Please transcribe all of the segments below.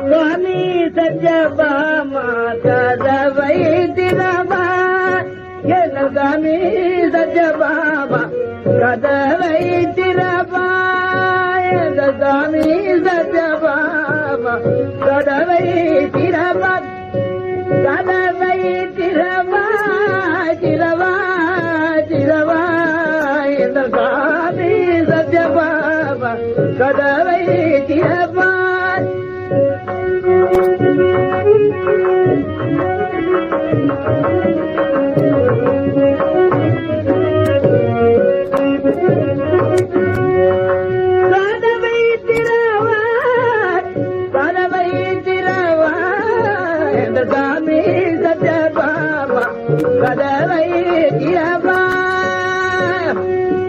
சுவாமி சத்யபாமா கதவை திறவா என் சுவாமி சத்யபாமா கதவை திறவா என் சுவாமி சத்யபாமா கதவை திறவா கதவை திறவா திறவா திறவா என் சுவாமி சத்யபாமா கதவை திறவா கதவை திறவா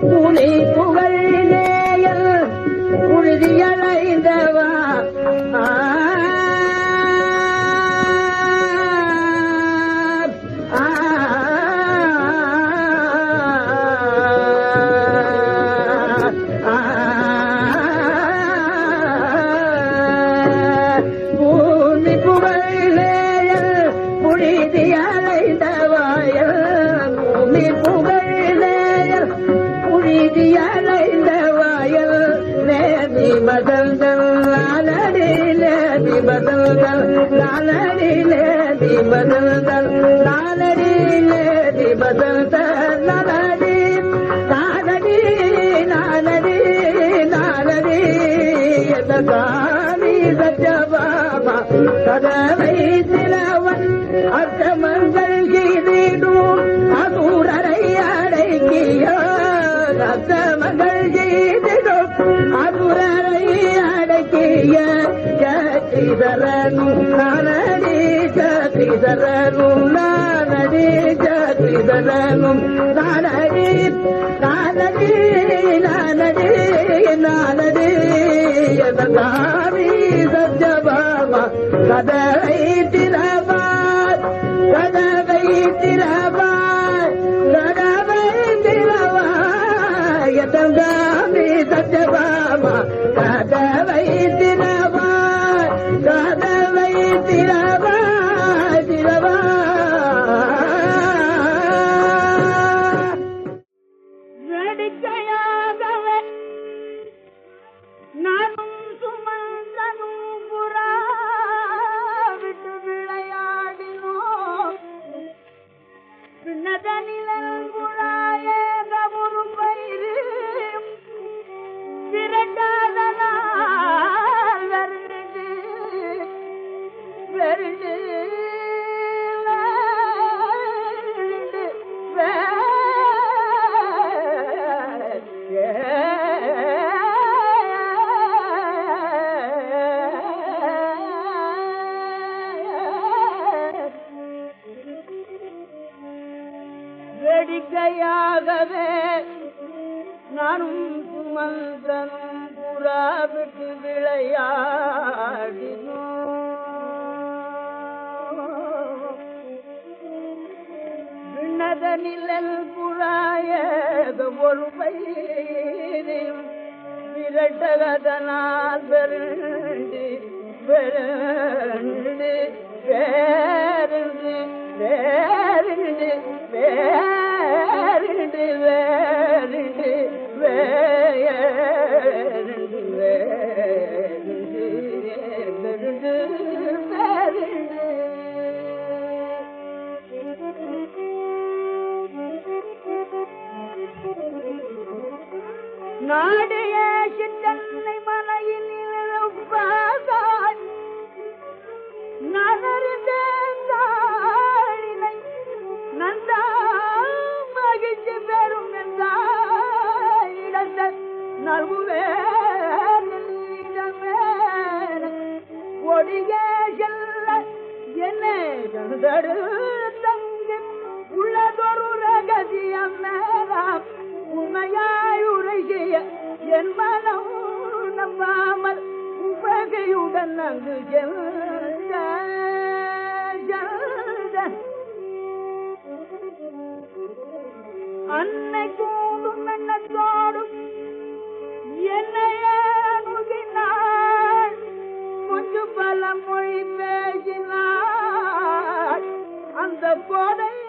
புனி புகழ் நேயல் உறுதியடைந்தவா பூமி புகழ் நேயல் உறுதியடைந்தவா பூமி புகழேயர் புரிதியடைந்த வாயல் நேதி மதங்கள் நாளடி நேதி மதங்கள் நாளடி நேதி மதங்கள் நாளடி நேதி மதங்கள் நாளடி நாளடி நாளடி நாளடி எதகாமி சத்யபாமா கதவை திறவன் அர்த்தமங்கள் செய்திடும் அசூரரை அடக்கிய அர்த்தமங்கள் செய்திடும் அசூரரை அடக்கிய சத்ரிதரனும் நானடி சத்ரிதரனும் நானடி சத்ரிதரனும் நானடி நானடி நானடி நானடி எதகாமி சத்யபாமா கதவை திறவா கதவை திறவா கதவை திறவா எதங்காமி சத்யபாமா கதவை திறவா கதவை திறவா திறவா வேடிக்கையாகவே நானும் சுமந்தனும் புறா விட்டு விளையாடினோம் பின்னதனிலன் புறாயேத ஒரு பயிறு விரட்டாதனால் வருண்டு வருண்டு வேடிக்கையாகவே நானும் சுமந்தனும் புறா விட்டு விளையாடினோம் விண்ணதனில் புறாயத ஒரு பயிரையும் விரட்டகதனால் வெருண்டு வெருண்டு வேறுண்டு வேறுண்டு வேறுண்டு வேறுண்டு வேறுண்டு வேறுண்டு வேறுண்டு வேறுண்டு நாடைய சித்தன்னை மலையில் பாசாய் நகர்ந்தேன் தாழினை நந்தா மகிழ்ச்சி பெறும் இடத்த நல்குவேடமே ஒடிய செல்ல என்னை தங்கு உள்ளதொரு ரகசியம் மேலாம் உண்மையாய் உரை செய்ய என் மனம் நம்பாமல் உபகையுடன் அங்கு அன்னை கூடும் என்ன கோதை